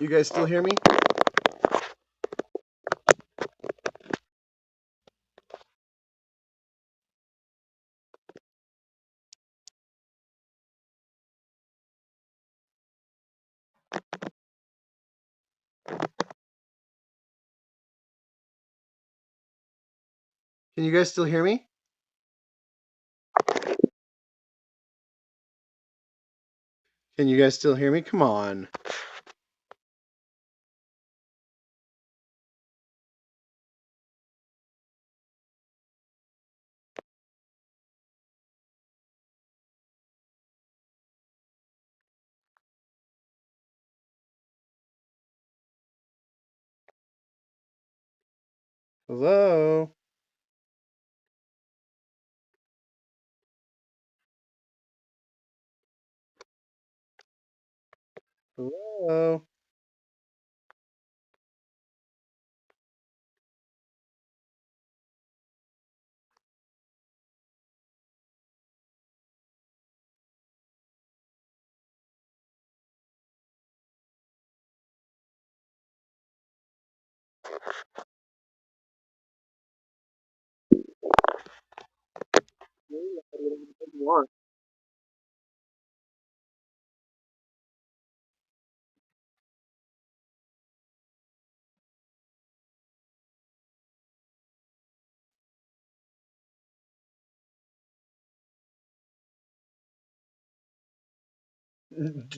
You guys still hear me? Can you guys still hear me? Can you guys still hear me? Come on. Hello? Hello?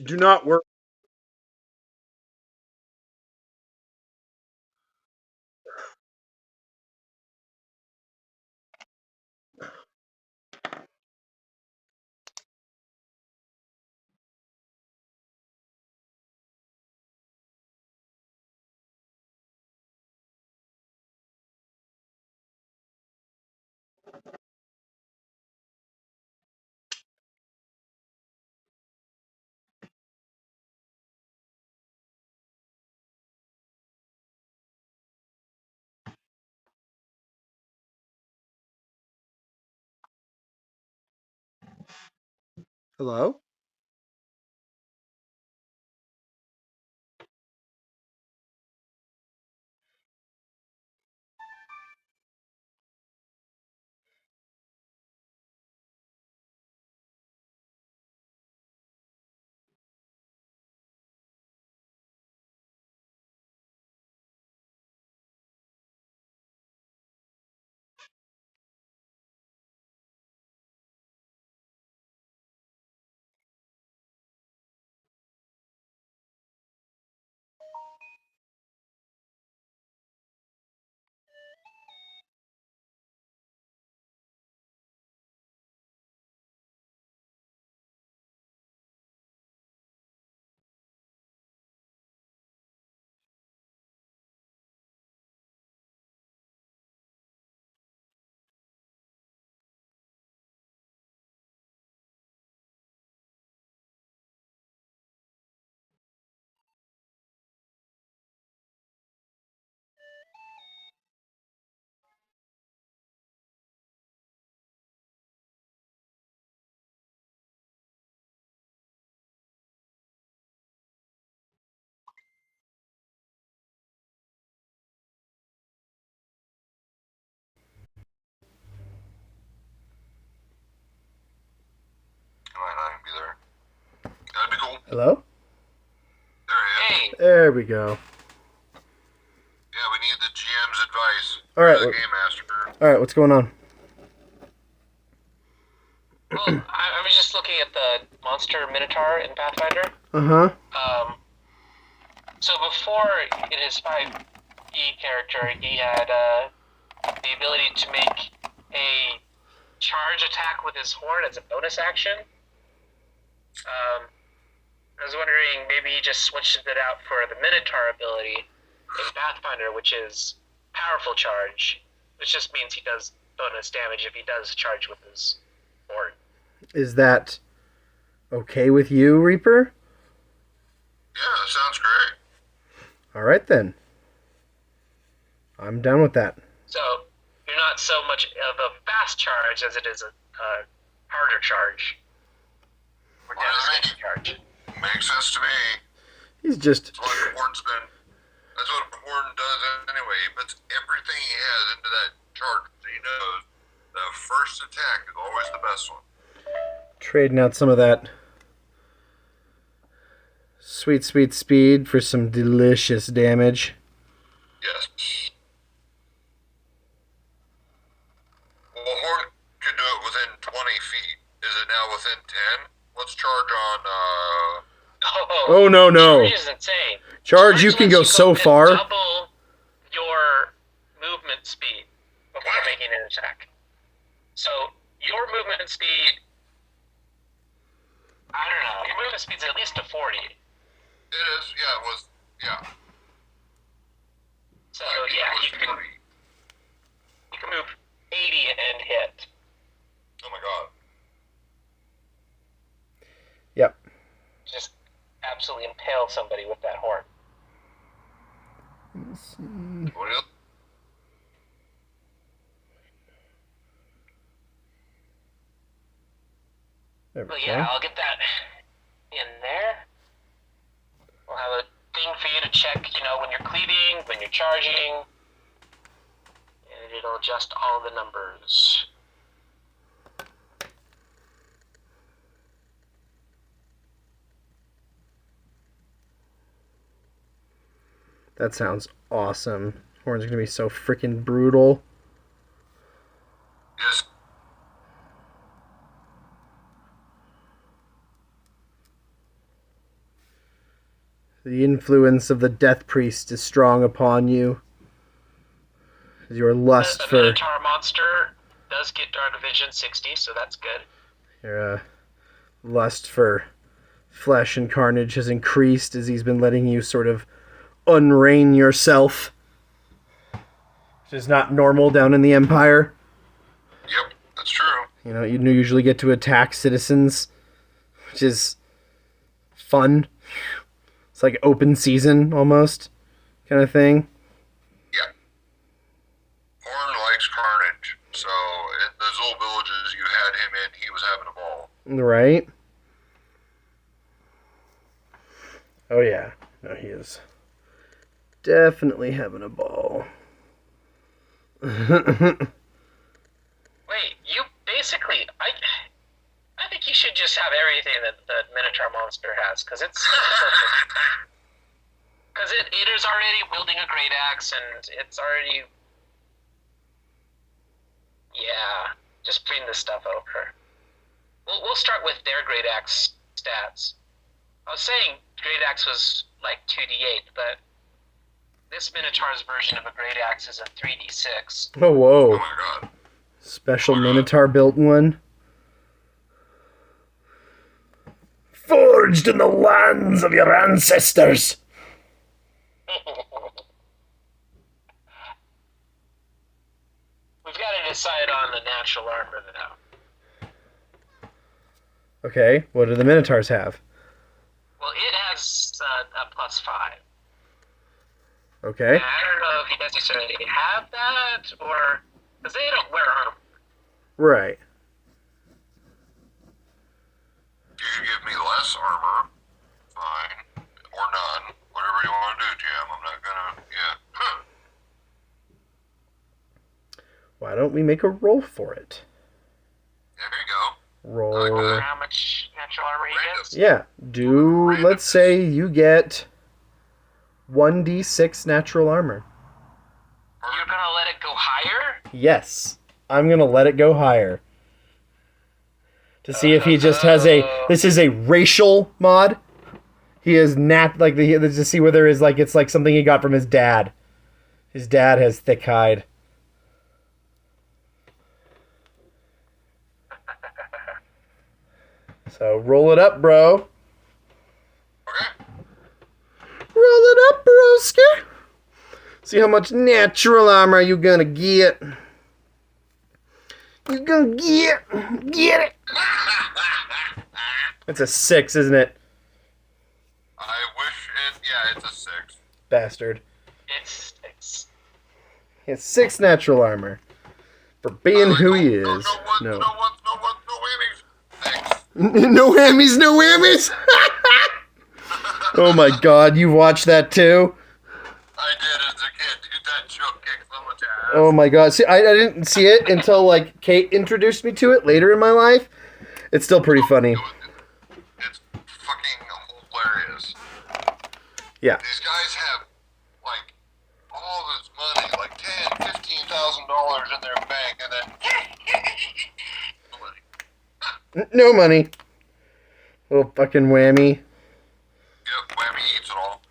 Do not work. Hello? Be there. That'd be cool. Hello? There he is. Hey, There we go. Yeah, we need the GM's advice. All right. The Game Master. All right, what's going on? well, I was just looking at the monster Minotaur in Pathfinder. Uh-huh. So before in his 5e character, he had the ability to make a charge attack with his horn as a bonus action. I was wondering, maybe he just switched it out for the Minotaur ability in Pathfinder, which is powerful charge, which just means he does bonus damage if he does charge with his horn. Is that okay with you, Reaper? Yeah, that sounds great. All right, then. I'm down with that. So you're not so much of a fast charge as it is a harder charge. Or devastating charge. Makes sense to me. He's just... That's why the horn's has into that charge. So he knows the first attack is always the best one. Trading out some of that sweet, sweet speed for some delicious damage. Yes. Well, Horn can do it within 20 feet. Is it now within 10? Let's charge on, Oh, no. Charge is insane. Charge, you can go so far. Double your movement speed before making an attack. So, your movement speed, I don't know, your movement speed's at least a 40. It is, yeah, it was, yeah. So, yeah, you can move 80 and hit. Oh my god. Yep. Just absolutely impale somebody with that horn. What else? There we Well, go. yeah, I'll get that in there. We'll have a thing for you to check, when you're cleaving, when you're charging, and it'll adjust all the numbers. That sounds awesome. Horn's gonna be so freaking brutal. Yes. The influence of the Death Priest is strong upon you. Your lust The for Minotaur monster does get Dark Vision 60, so that's good. your lust for flesh and carnage has increased as he's been letting you sort of unrein yourself, which is not normal down in the Empire. Yep, that's true. You usually get to attack citizens, which is fun. It's like open season almost kind of thing. Yeah. Horn likes carnage, so in those old villages you had him in, he was having a ball. Right? Oh yeah. No, he is definitely having a ball. Wait, you basically... I think you should just have everything that the Minotaur monster has, because it's perfect. Because it is already wielding a great axe, and it's already... Yeah, just bring this stuff over. We'll start with their great axe stats. I was saying great axe was like 2d8, but this Minotaur's version of a great axe is a 3d6. Oh, whoa. Oh my god. Special Minotaur built one. Forged in the lands of your ancestors. We've got to decide on the natural armor now. Okay, what do the Minotaurs have? Well, it has a +5. Okay. I don't know if you necessarily have that, or... Because they don't wear armor. Right. You can give me less armor, fine, or none. Whatever you want to do, Jim. I'm not gonna, yeah. Why don't we make a roll for it? There you go. Roll. How much natural armor he gets? Yeah. Let's say you get 1d6 natural armor. You're gonna let it go higher? Yes. I'm going to let it go higher. To see if he just has this is a racial mod. He is to see whether it's like something he got from his dad. His dad has thick hide. So roll it up, bro. Okay. Roll it up, broski. See how much natural armor you gonna get. You gonna get it. It's a 6, isn't it? I wish it, yeah, it's a 6. Bastard. It's He has 6 natural armor. For being who he is. No whammies. Thanks. No whammies, no whammies! Oh my god, you watched that too? I did as a kid, dude, that joke kicked so much Oh my god. See, I didn't see it until like Kate introduced me to it later in my life. It's still pretty funny. It's fucking hilarious. Yeah. These guys have like all this money, like $10,000, $15,000 in their bank, and then No money. Little fucking whammy. yep, whammy eats it all.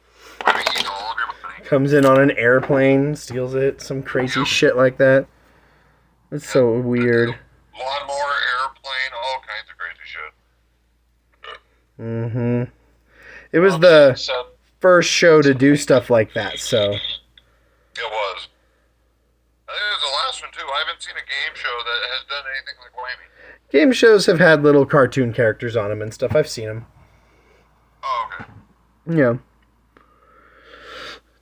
Whammy eats all of your money. Comes in on an airplane, steals it, some crazy shit like that. It's so weird. Lawnmower, airplane, all kinds of crazy shit. Mm-hmm. It was the So first show to do stuff like that, so. It was. I think it was the last one too. I haven't seen a game show that has done anything like whammy. Game shows have had little cartoon characters on them and stuff. I've seen them. Oh, okay. Yeah.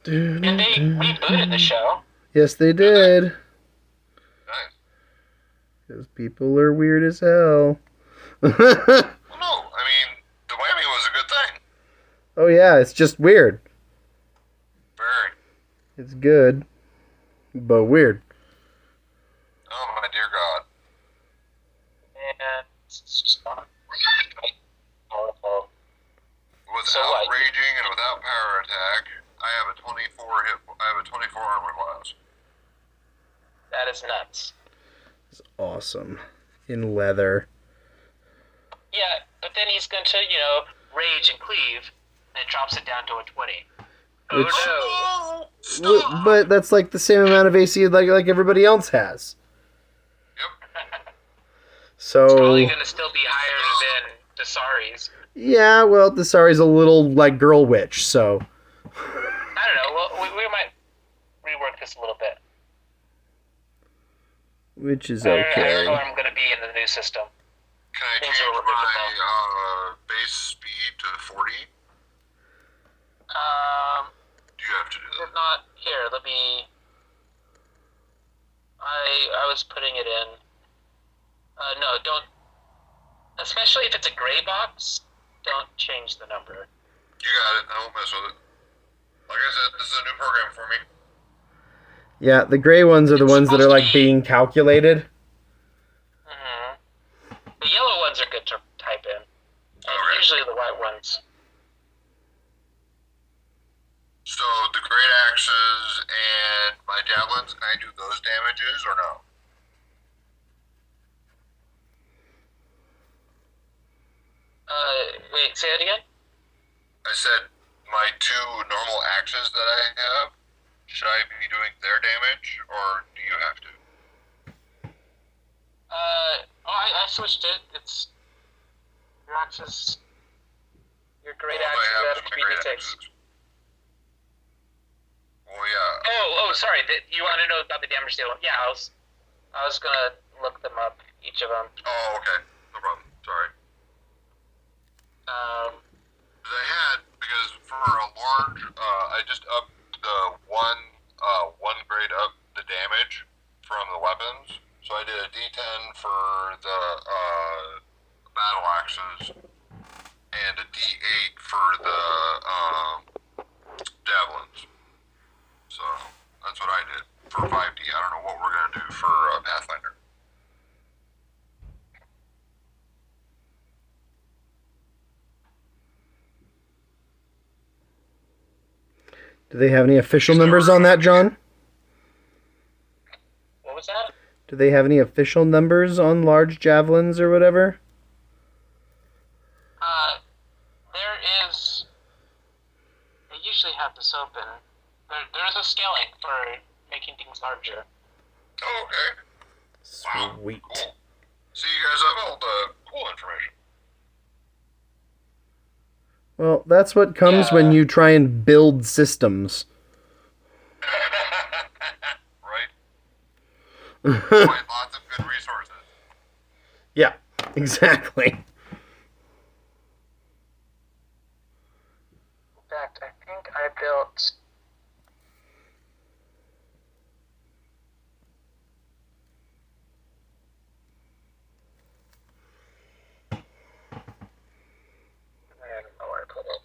and they rebooted the show. Yes, they did. Nice. Because people are weird as hell. Well, no, I mean, the whammy was a good thing. Oh yeah, it's just weird. Very. It's good, but weird. Oh, my dear God. And it's just not powerful. Without what? raging and without power attack, I have a 24 armor class. That is nuts. It's awesome. In leather. Yeah, but then he's going to, rage and cleave, and it drops it down to a 20. Oh Which- no! Stop! But that's like the same amount of AC like everybody else has. Yep. So Probably going to still be higher than Dasari's. yeah, well, the Sari's a little like girl witch, so I don't know. Well, we might rework this a little bit. which is I don't know okay. where I'm going to be in the new system. Can I Things change are a little bit my base speed to 40? Do you have to do that? Not here. Let me. I was putting it in. No, don't. Especially if it's a gray box, don't change the number. You got it. I won't mess with it. Like I said, this is a new program for me. Yeah, the gray ones are the It's ones that are supposed to like be- being calculated. Mm-hmm. The yellow ones are good to type in, and Okay. usually the white ones. So the great axes and my javelins, can I do those damages or no? Wait, say it again. I said my two normal axes that I have, should I be doing their damage or do you have to? I switched it. It's your axes. Your great All I axes have out is of my great 3d6. axes. Well, yeah. Oh, sorry. You want to know about the damage deal? Yeah, I was gonna look them up, each of them. Oh, okay. No problem. Sorry. Because for a large, I just upped the one grade up the damage from the weapons. So I did a D10 for the battle axes and a D8 for the javelins. So that's what I did for 5D. I don't know what we're gonna do for Pathfinder. Do they have any official numbers on that, John? What was that? Do they have any official numbers on large javelins or whatever? There is. They usually have this open. There's a scaling for making things larger. Oh, okay. Wow, Sweet. cool. See, you guys have all the cool information. Well, that's what comes Yeah. when you try and build systems. Right? Find lots of good resources. Yeah, exactly. In fact, I think I built. I don't know where I put it.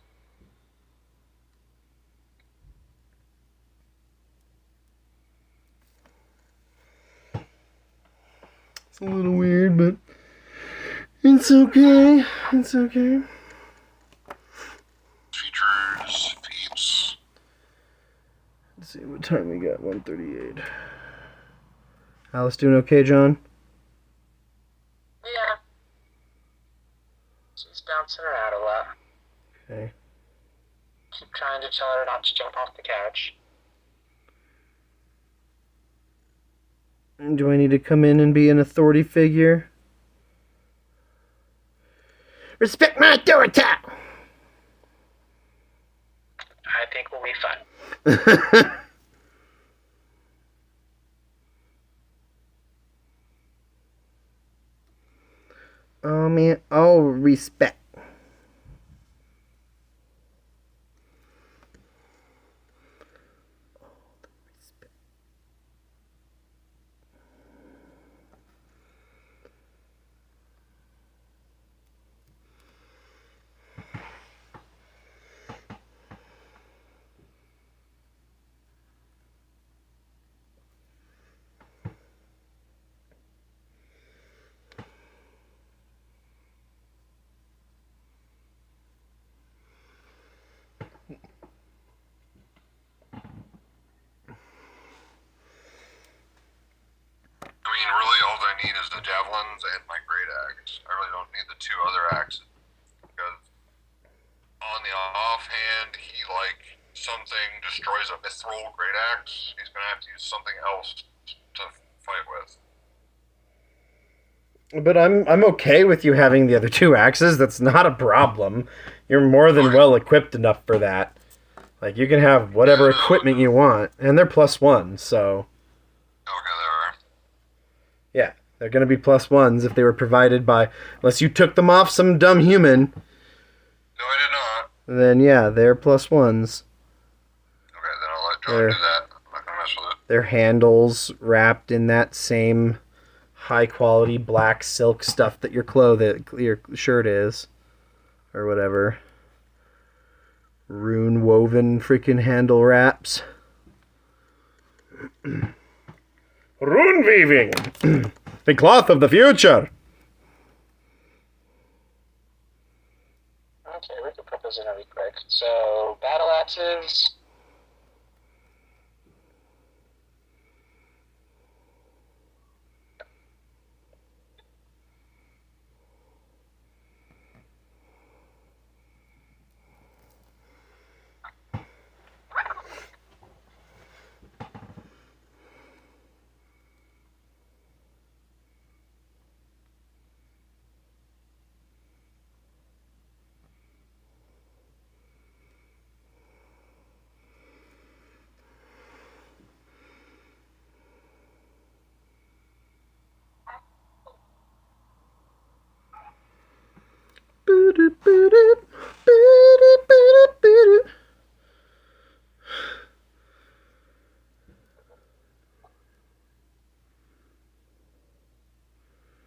It's a little weird, but it's okay. It's okay. Features, feats. Let's see what time we got. 1:38. Alice doing okay, John? Yeah. She's bouncing around a lot. Okay. Keep trying to tell her not to jump off the couch. Do I need to come in and be an authority figure? Respect my authority! I think we'll be fine. Oh man, all respect. I mean, really, all I need is the javelins and my great axe. I really don't need the two other axes. Because on the offhand, he, like, something destroys a mithril great axe, he's gonna have to use something else to fight with. But I'm okay with you having the other two axes. That's not a problem. You're more than well equipped enough for that. Like, you can have whatever equipment you want, and they're +1, so... Okay, there are. Yeah, they're going to be +1s if they were provided by... Unless you took them off some dumb human. No, I did not. Then, yeah, they're +1s. Okay, then I'll let John do that. I'm not gonna mess with it. Their handles wrapped in that same high-quality black silk stuff that your shirt is. Or whatever. Rune-woven freaking handle wraps. Rune weaving! The cloth of the future! Okay, we can put those in really quick. So, battle axes.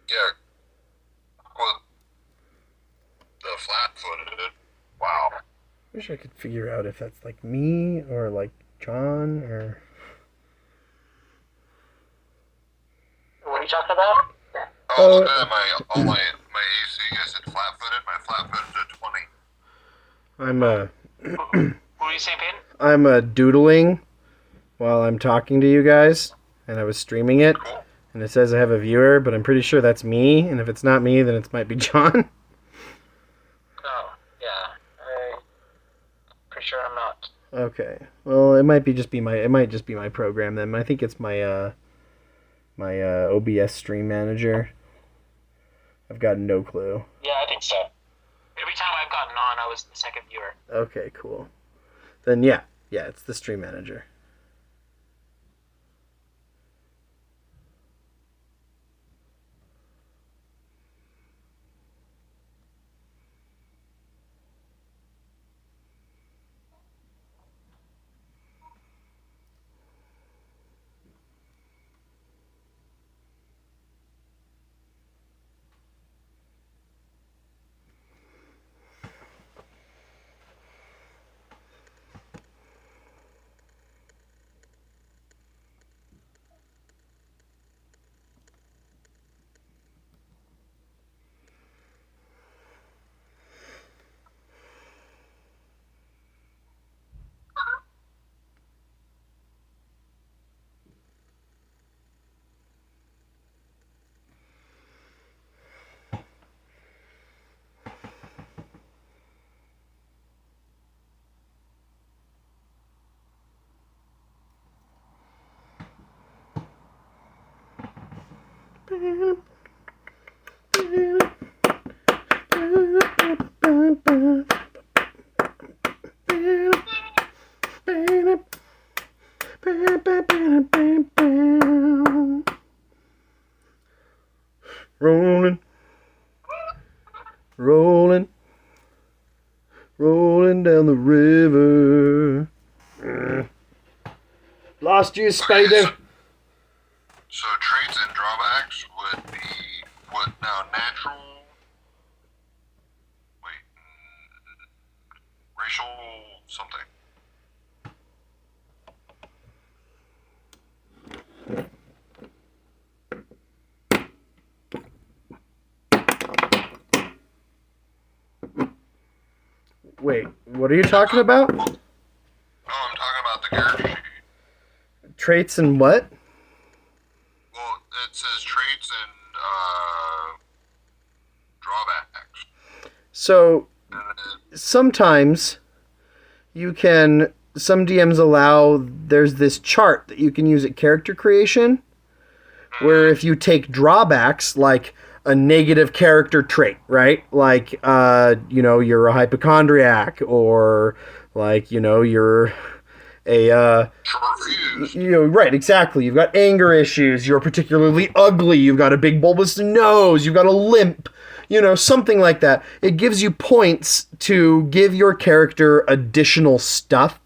Yeah. Well, the flat-footed. Wow. Wish I could figure out if that's like me or like John or... What are you talking about? Oh, look at my AC. I said flat-footed. My flat-footed at 20. What were you saying, Peyton? I'm doodling while I'm talking to you guys, and I was streaming it, Cool. and it says I have a viewer, but I'm pretty sure that's me, and if it's not me, then it might be John. Oh, yeah. I'm pretty sure I'm not. Okay. Well, it might just be my program then. I think it's my OBS stream manager. I've got no clue. Yeah, I think so. Every time I've gotten on, I was the second viewer. Okay, cool. Then yeah, it's the stream manager. Rolling, rolling, rolling down the river. Lost you, Spider. So traits and drawbacks would be what now? Natural. Wait. Racial something. Wait, what are you talking about? No, I'm talking about the character sheet. Traits and what? Well, it says traits and drawbacks. So And then sometimes some DMs allow, there's this chart that you can use at character creation, where if you take drawbacks, like a negative character trait, right? Like, you're a hypochondriac, or like, you're a, short fuse. right, exactly. You've got anger issues. You're particularly ugly. You've got a big bulbous nose. You've got a limp. Something like that. It gives you points to give your character additional stuff.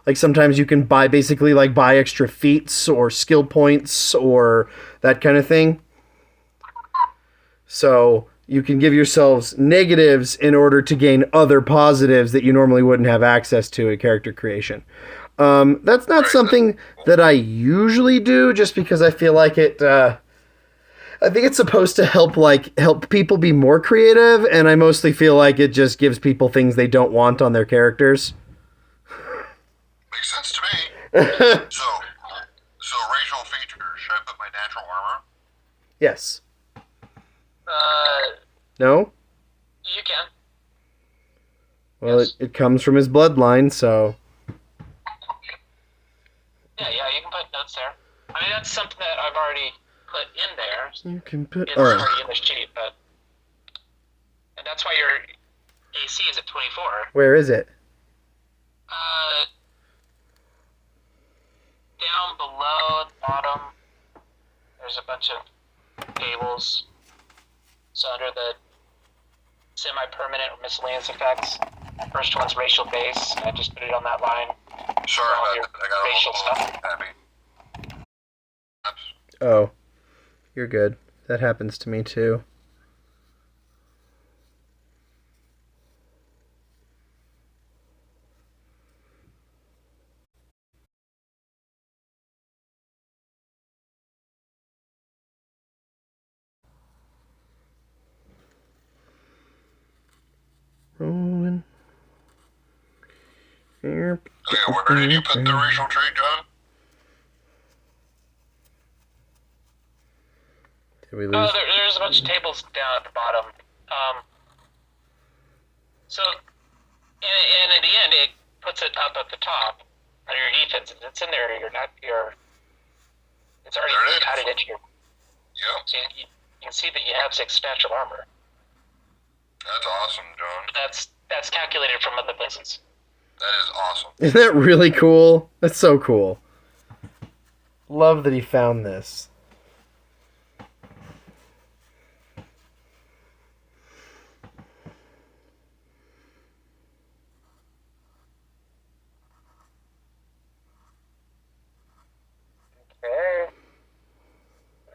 Like sometimes you can buy extra feats or skill points or that kind of thing. So you can give yourselves negatives in order to gain other positives that you normally wouldn't have access to at character creation. That's not something that I usually do, just because I feel like it. I think it's supposed to help people be more creative, and I mostly feel like it just gives people things they don't want on their characters. Makes sense to me. So racial features. Should I put my natural armor? Yes. No? You can. Well, Yes. it comes from his bloodline, so. Yeah, you can put notes there. I mean, that's something that I've already put in there. You can put. It's already in the sheet, and that's why your AC is at 24. Where is it? Down below the bottom, there's a bunch of tables. So under the semi-permanent or miscellaneous effects, first one's racial base. I just put it on that line. Sorry All about your that. I got racial a stuff. happy. Oh, you're good. That happens to me too. Rolling. Here. Okay, where did you put the racial trait, John? Did we Oh, lose? there's a bunch of tables down at the bottom. So, and at the end, it puts it up at the top under your defense. It's in there. It's already There it is. added into your. Yep. So you can see that you have 6 natural armor. That's awesome, John. That's calculated from other places. That is awesome. Isn't that really cool? That's so cool. Love that he found this. Okay.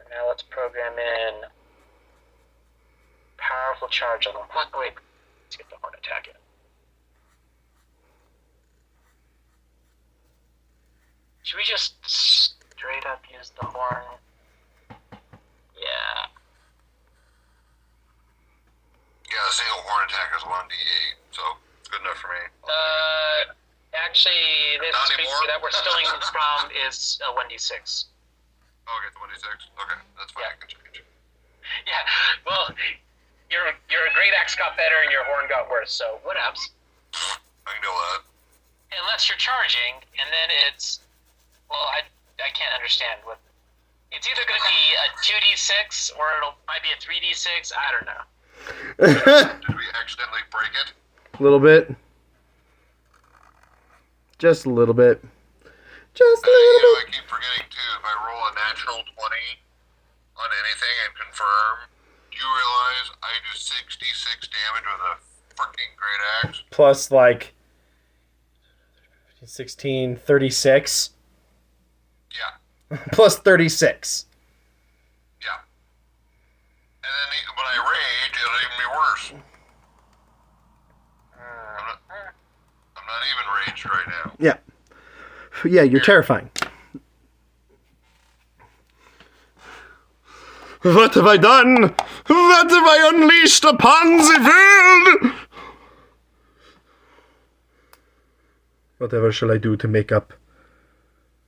Now let's program in powerful charge on the. Wait. Let's get the horn attack in. Should we just straight up use the horn? Yeah. Yeah, a single horn attack is 1d8, so it's good enough for me. Actually, this Not creature anymore? that we're stealing from is a 1d6. Oh, okay, 1d6. Okay, that's fine. Yeah. I can change it. Yeah. Well, your great axe got better and your horn got worse. So what happens? I can deal with that. Unless you're charging, and then it's. Well, I can't understand what. It's either going to be a 2d6 or it might be a 3d6. I don't know. Did we accidentally break it? A little bit. Just a little bit. Just a little bit. I keep forgetting too. If I roll a natural 20 on anything and confirm, do you realize I do 66 damage with a fucking great axe? Plus, like, 16, 36. Yeah. Plus 36. Yeah. And then when I rage, it'll even be worse. I'm not even raged right now. Yeah. Yeah, you're terrifying. What have I done? What have I unleashed upon the world? Whatever shall I do to make up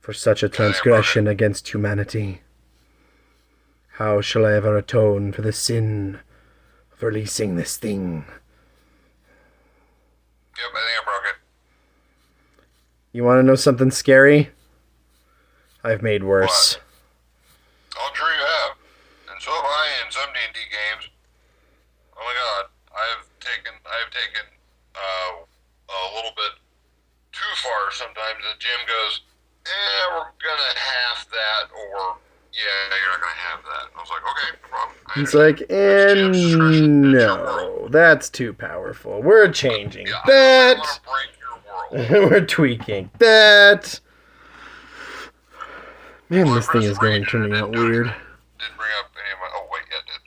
for such a transgression against humanity? How shall I ever atone for the sin of releasing this thing? Yep, I think I broke it. You want to know something scary? I've made worse. I'm sure you have. And so have I in some D&D games. Oh my god, I've taken a little bit too far sometimes. The gym goes, we're gonna half that, or yeah, you're not gonna have that. I was like, okay, no problem. It's like, no, that's too powerful. We're changing Yeah, that. I want to break your world. We're tweaking that. Man, Well, this I thing pressed is going rage turning and it out didn't do weird. anything. Didn't bring up any of my. Oh wait, yeah, it did.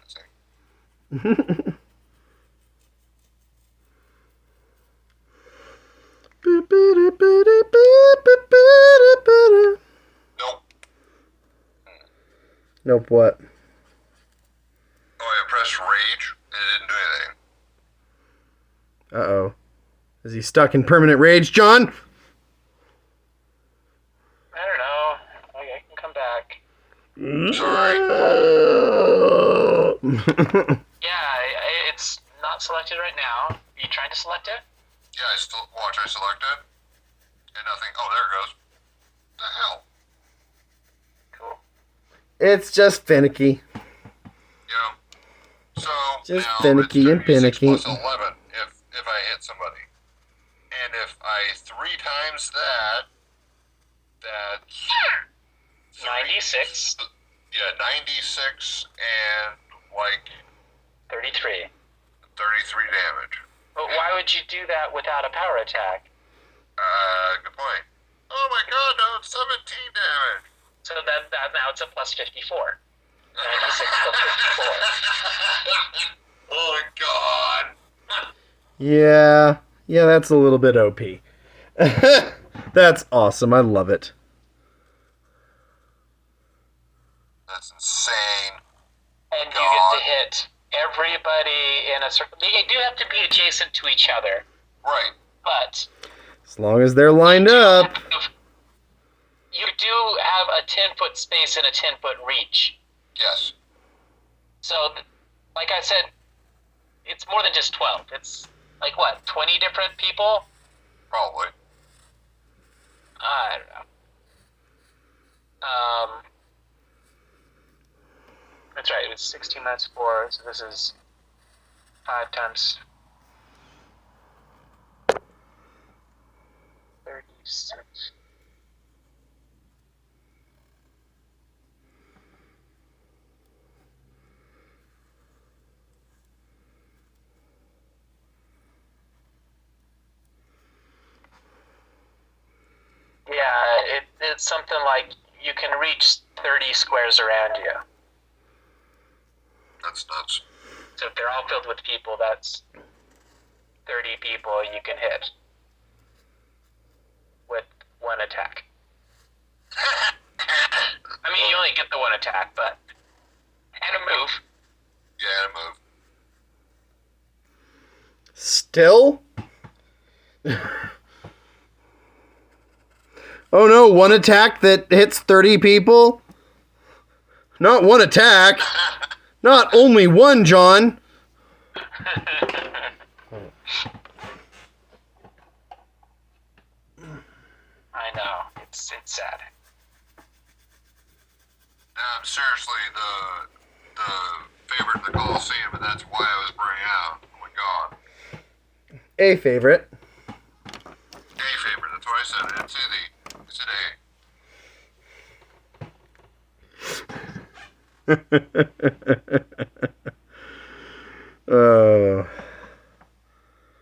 I think. Nope. Nope, what? Oh, I pressed rage and it didn't do anything. Uh-oh. Is he stuck in permanent rage, John? I don't know. I can come back. Sorry. Yeah, it's not selected right now. Are you trying to select it? Yeah, I select it. And nothing. Oh, there it goes. The hell? Cool. It's just finicky. You know. So Just now finicky it's and finicky. 36 plus 11 if I hit somebody. And if I 3 times that's 96. Yeah, 96 and like 33. 33 damage. But why would you do that without a power attack? Good point. Oh my god, no, it's 17 damage. So that now it's a plus 54. 96 plus 54. Oh my god. Yeah, that's a little bit OP. That's awesome. I love it. That's insane. And you get to hit everybody in a circle. They do have to be adjacent to each other. Right. But As long as they're lined up. you do have a 10-foot space and a 10-foot reach. Yes. So, like I said, it's more than just 12. It's like, what, 20 different people? Probably. I don't know. That's right, it was 16 minus 4, so this is 5 times 36. Yeah, it's something like you can reach 30 squares around you. That's nuts. So if they're all filled with people, that's 30 people you can hit with one attack. I mean, you only get the one attack, but... And a move. Yeah, and a move. Still? Oh no, one attack that hits 30 people? Not one attack. Not only one, John. I know. It's sad. Now, seriously the favorite in the Coliseum, and that's why I was bringing out. Oh my god. A favorite. A favorite, that's what I said. I didn't say the. I said A. Oh.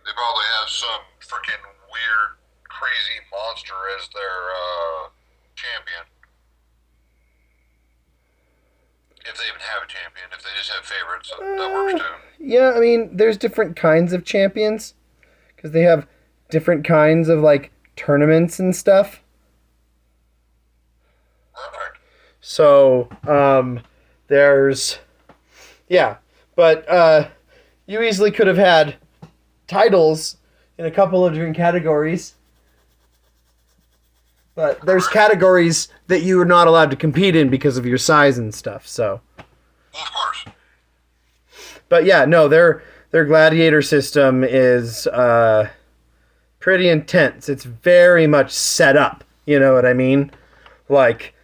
They probably have some freaking weird, crazy monster as their champion. If they even have a champion, if they just have favorites, that works too. Yeah, I mean, there's different kinds of champions. Because they have different kinds of, like, tournaments and stuff. Perfect. So, there's... Yeah, but, you easily could have had titles in a couple of different categories. But there's categories that you are not allowed to compete in because of your size and stuff, so... Well, of course. But yeah, no, their gladiator system is pretty intense. It's very much set up, you know what I mean? Like,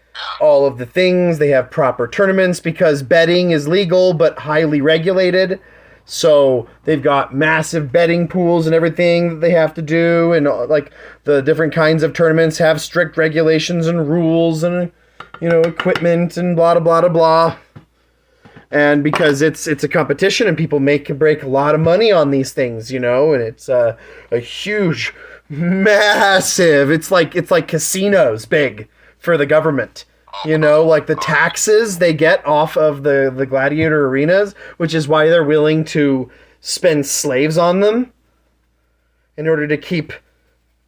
all of the things, they have proper tournaments because betting is legal but highly regulated. So they've got massive betting pools and everything that they have to do, and like the different kinds of tournaments have strict regulations and rules and, you know, equipment and blah blah blah blah. And because it's a competition and people make and break a lot of money on these things, you know, and it's a huge, massive. It's like casinos big for the government. You know, like the taxes they get off of the gladiator arenas, which is why they're willing to spend slaves on them in order to keep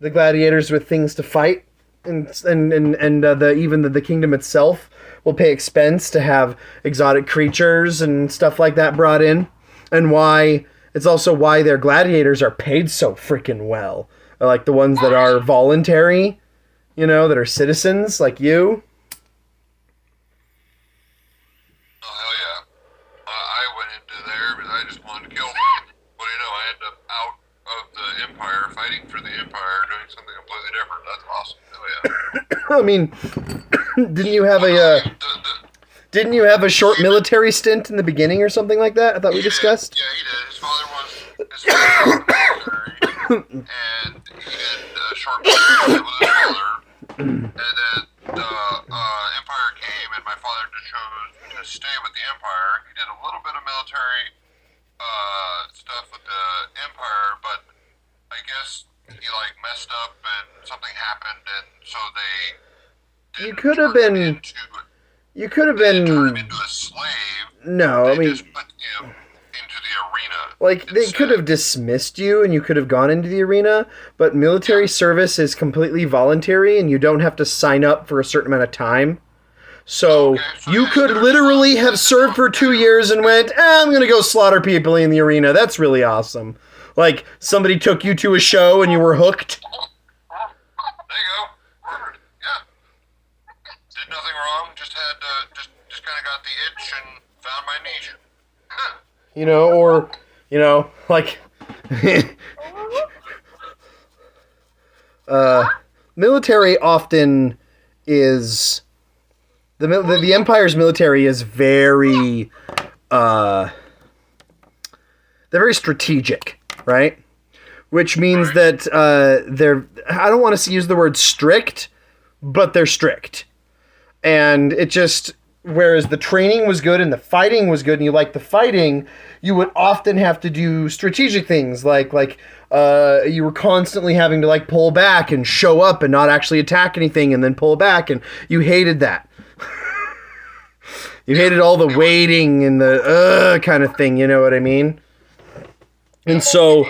the gladiators with things to fight, and the kingdom itself will pay expense to have exotic creatures and stuff like that brought in, and why it's also why their gladiators are paid so freaking well, like the ones that are voluntary, you know, that are citizens like you. Oh, hell yeah. I went into there because I just wanted to kill people. What do you know? I ended up out of the Empire, fighting for the Empire, doing something completely different. That's awesome. Hell yeah. I mean, didn't you have a short military stint in the beginning or something like that? I thought we discussed. Yeah, he did. His father was in the military, and he did a short military with his father. And then the Empire came, and my father just chose to stay with the Empire. He did a little bit of military stuff with the Empire, but I guess he like messed up and something happened, and so they You could have been turned him into a slave. No, I mean, just put him into the arena. like they could have dismissed you and you could have gone into the arena, but military service is completely voluntary and you don't have to sign up for a certain amount of time. So you could literally have served for 2 years and went, I'm going to go slaughter people in the arena. That's really awesome. Like somebody took you to a show and you were hooked. There you go. Perfect. Yeah. Did nothing wrong. Just had just kind of got the itch and found my niche. You know, or, you know, like, military often is, the Empire's military is very, they're very strategic, right? Which means that they're, I don't want to use the word strict, but they're strict. And it just, whereas the training was good and the fighting was good and you liked the fighting, you would often have to do strategic things like you were constantly having to like pull back and show up and not actually attack anything and then pull back, and you hated that. You hated all the waiting and the kind of thing, you know what I mean? And so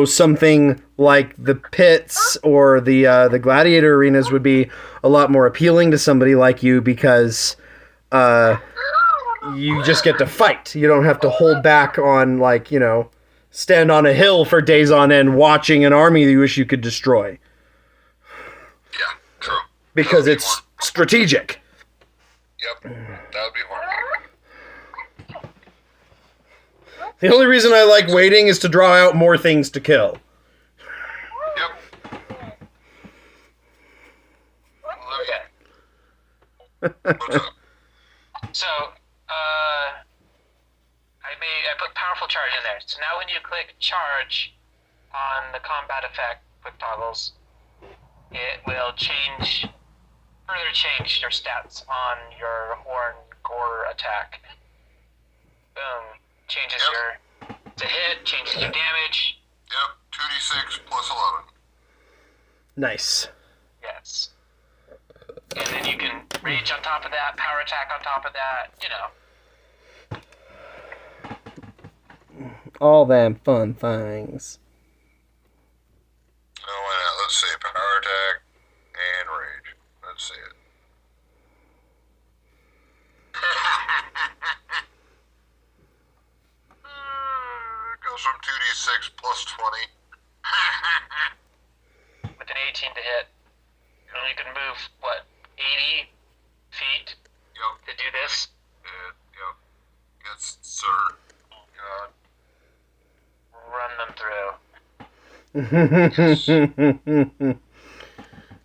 something like the pits or the gladiator arenas would be a lot more appealing to somebody like you because you just get to fight. You don't have to hold back on, like, you know, stand on a hill for days on end watching an army that you wish you could destroy. Yeah, true. Because it's strategic. Yep, that would be more. The only reason I like waiting is to draw out more things to kill. Yep. Okay. What's up? So, I put powerful charge in there. So now when you click charge on the combat effect quick toggles, it will further change your stats on your horn gore attack. Boom. Changes your to hit, changes your damage. Yep, 2d6 plus 11. Nice. Yes. And then you can rage on top of that, power attack on top of that, All them fun things. Oh, why not? Let's see. Power attack and rage. Let's see it. It goes from 2d6 plus 20. With an 18 to hit. And you can move, 80 feet to do this? Yep. Yes, sir. Oh, God. Run them through.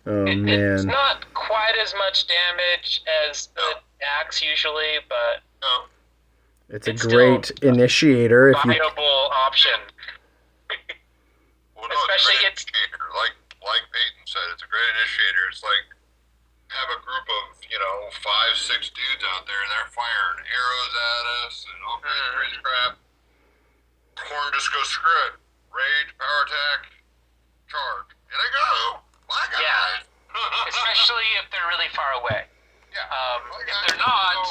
Oh, man. It's not quite as much damage as the axe usually, but It's a great initiator if you... viable option. Well, no, especially it's a great initiator. Like Peyton said, it's a great initiator. It's like have a group of 5, 6 dudes out there, and they're firing arrows at us and all kinds of crazy crap. Horn just goes screw it. Rage, power attack, charge, and they go. My guys. Yeah. Especially if they're really far away. Yeah. If they're not,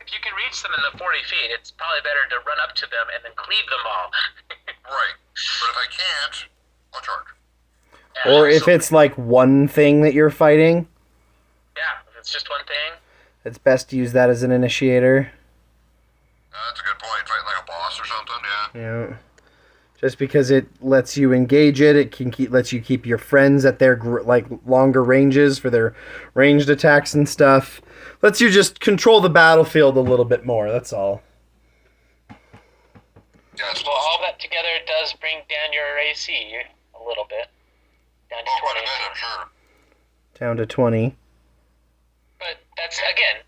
if you can reach them in the 40 feet, it's probably better to run up to them and then cleave them all. Right. But if I can't, I'll charge. Yeah, Or if it's like one thing that you're fighting, yeah, if it's just one thing, it's best to use that as an initiator. That's a good point. Fighting like a boss or something, yeah. Yeah. Just because it lets you engage it can lets you keep your friends at their longer ranges for their ranged attacks and stuff. Lets you just control the battlefield a little bit more. That's all. Yeah, well, all that together does bring down your AC a little bit, down to 20. Quite a bit, I'm sure. Down to 20. But that's again,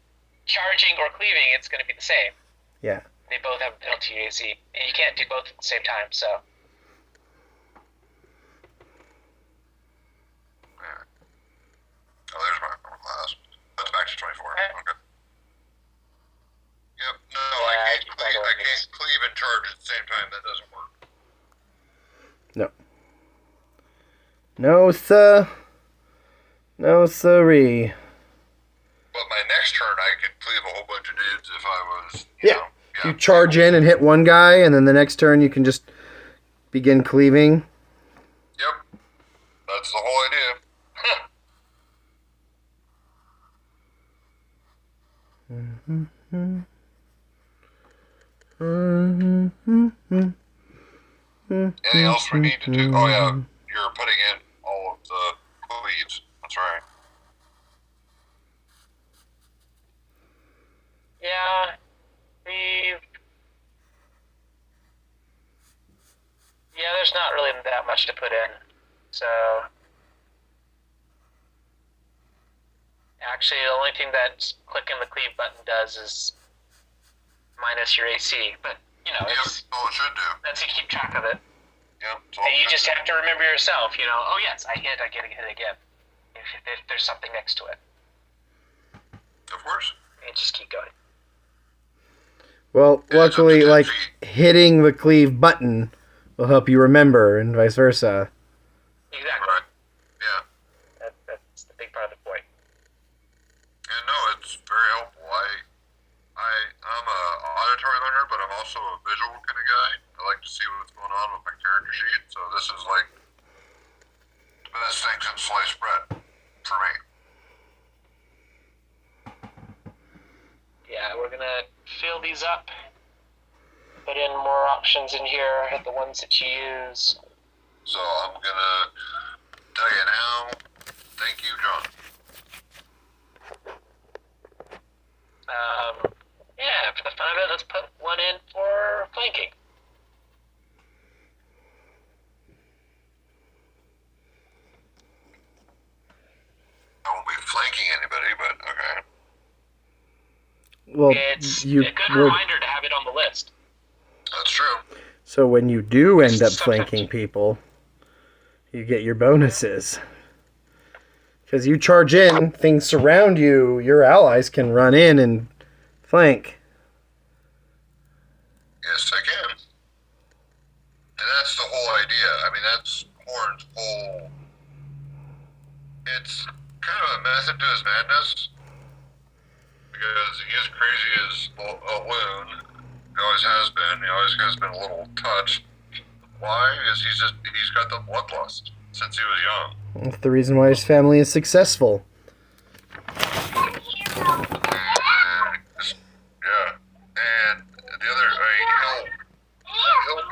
charging or cleaving, it's going to be the same. Yeah. They both have a penalty to your AC, and you can't do both at the same time, so. Yeah. Oh, there's my class. That's back to 24. Okay. Yep. No, I can't cleave and charge at the same time. That doesn't work. No. No, sir. No, sirree. But my next turn, I could cleave a whole bunch of dudes if I was, you know. You charge in and hit one guy, and then the next turn you can just begin cleaving. Yep. That's the whole idea. Anything else we need to do? Oh, yeah. You're putting in all of the cleaves. That's right. Yeah. There's not really that much to put in. So, actually, the only thing that clicking the cleave button does is minus your AC. But, that's all it should do. That's to keep track of it. Yep. And you just have to remember yourself, oh yes, I get to hit again. If there's something next to it. Of course. And just keep going. Well, luckily, hitting the cleave button will help you remember, and vice versa. Exactly. Right. Yeah. That's the big part of the point. And no, it's very helpful. I'm a auditory learner, but I'm also a visual kind of guy. I like to see what's going on with my character sheet, so this is like the best thing since sliced bread for me. Yeah, we're gonna fill these up. Put in more options in here, the ones that you use. So I'm gonna tell you now, thank you, John. Yeah, for the fun of it, let's put one in for flanking. I won't be flanking anybody, but okay. Well, It's you a good would. reminder to have it on the list. That's true. So when you do end up flanking people, you get your bonuses. Because you charge in, things surround you, your allies can run in and flank. Yes, I can. And that's the whole idea. I mean, that's Horn's whole... It's kind of a method to his madness. Because he is crazy as a loon. He always has been. He always has been a little touched. Why? Because he's got the bloodlust since he was young. That's the reason why his family is successful. And yeah. And the other, I mean, he'll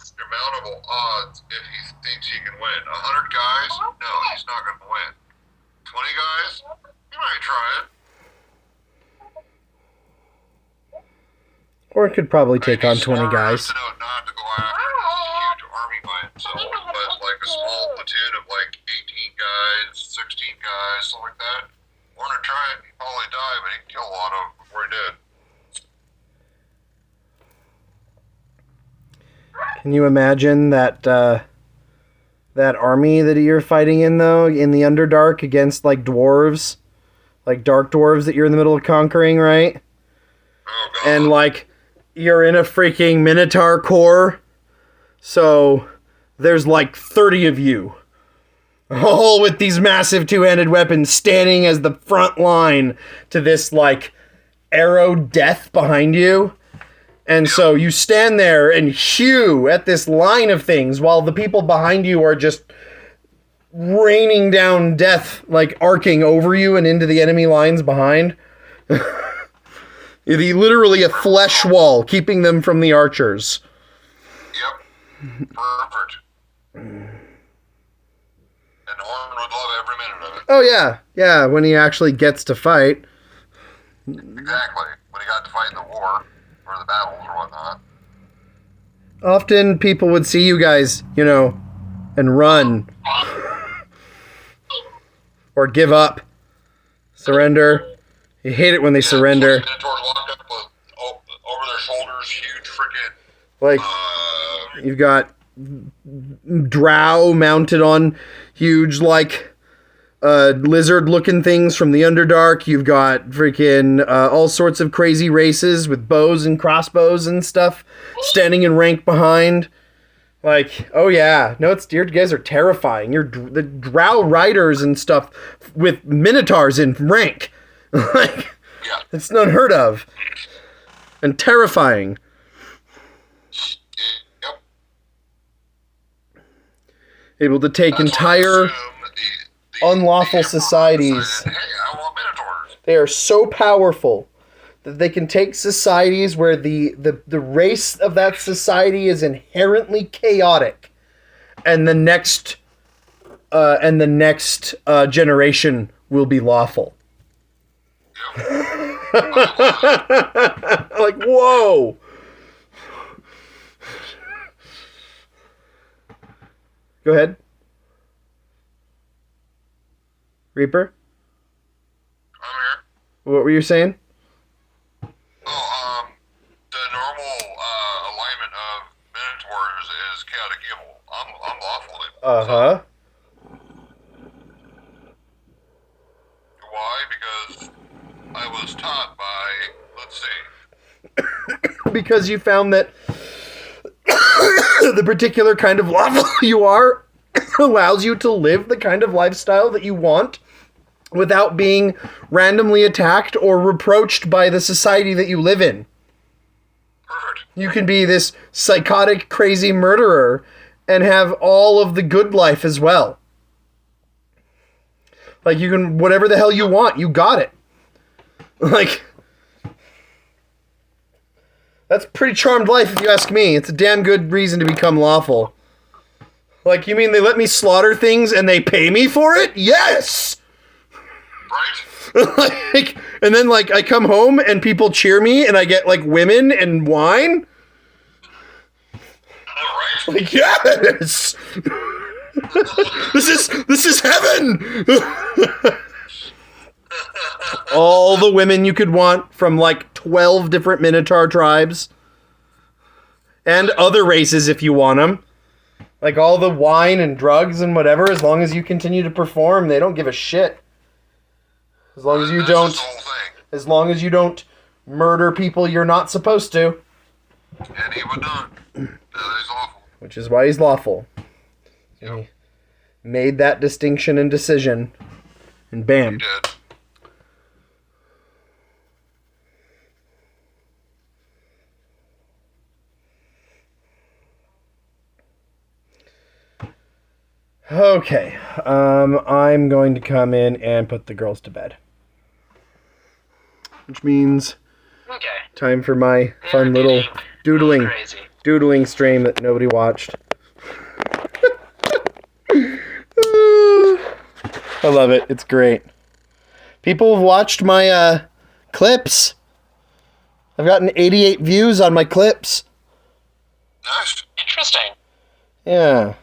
surmountable odds if he thinks he can win. 100 guys? No, he's not going to win. 20 guys? He might try it. Or it could probably take on He's 20 smart guys. enough to know not to go after this huge army by himself, but like a small platoon of like 18 guys, 16 guys, something like that. Warner tried, he'd probably die, but he'd kill a lot of them before he did. Can you imagine that that army that you're fighting in, though, in the Underdark against, like, dwarves? Like, dark dwarves that you're in the middle of conquering, right? Oh, God. And, like, you're in a freaking Minotaur Corps, so there's, like, 30 of you. All with these massive two-handed weapons standing as the front line to this, like, arrow death behind you. And so you stand there and hew at this line of things while the people behind you are just raining down death, like arcing over you and into the enemy lines behind. Literally a flesh wall keeping them from the archers. Yep. Perfect. And Horn would love every minute of it. Oh, yeah. Yeah, when he actually gets to fight. Exactly. When he got to fight in the war, or the battles or whatnot. Often people would see you guys, you know, and run. Or give up. Surrender. You hate it when they surrender. Minotaurs walked up with, over their shoulders, huge freaking... Like, you've got drow mounted on huge, like, lizard-looking things from the Underdark. You've got freaking all sorts of crazy races with bows and crossbows and stuff standing in rank behind. Like, oh yeah, no, you guys are terrifying. You're the drow riders and stuff with minotaurs in rank. Like, Yeah. it's unheard of and terrifying. Yep. Able to take That's why I entire assume the unlawful Emperor societies. decided, hey, I want minotaurs. They are so powerful that they can take societies where the race of that society is inherently chaotic, and the next generation will be lawful. Like, whoa. Go ahead. Reaper? I'm here. What were you saying? Oh, the normal alignment of minotaurs is chaotic evil. I'm lawful evil. Uh-huh. Why? Because I was taught by, let's see, Because you found that the particular kind of lawful you are allows you to live the kind of lifestyle that you want without being randomly attacked or reproached by the society that you live in. perfect. You can be this psychotic, crazy murderer and have all of the good life as well. Like, you can, whatever the hell you want, you got it. Like, that's a pretty charmed life if you ask me. It's a damn good reason to become lawful. Like, you mean they let me slaughter things and they pay me for it? Yes! Right? Like, and then, like, I come home and people cheer me and I get, like, women and wine? Right? Like, yes! This is heaven! all the women you could want from like 12 different Minotaur tribes. And other races if you want them. Like all the wine and drugs and whatever, as long as you continue to perform, they don't give a shit. As long as you don't, as long as you don't murder people you're not supposed to. And he would not. That is awful. Which is why he's lawful. Yep. He made that distinction and decision. And bam. He did. Okay, I'm going to come in and put the girls to bed. Which means Okay. time for my fun They're little getting doodling Crazy. doodling stream that nobody watched. I love it. It's great. People have watched my clips. I've gotten 88 views on my clips. Nice. Interesting. Yeah.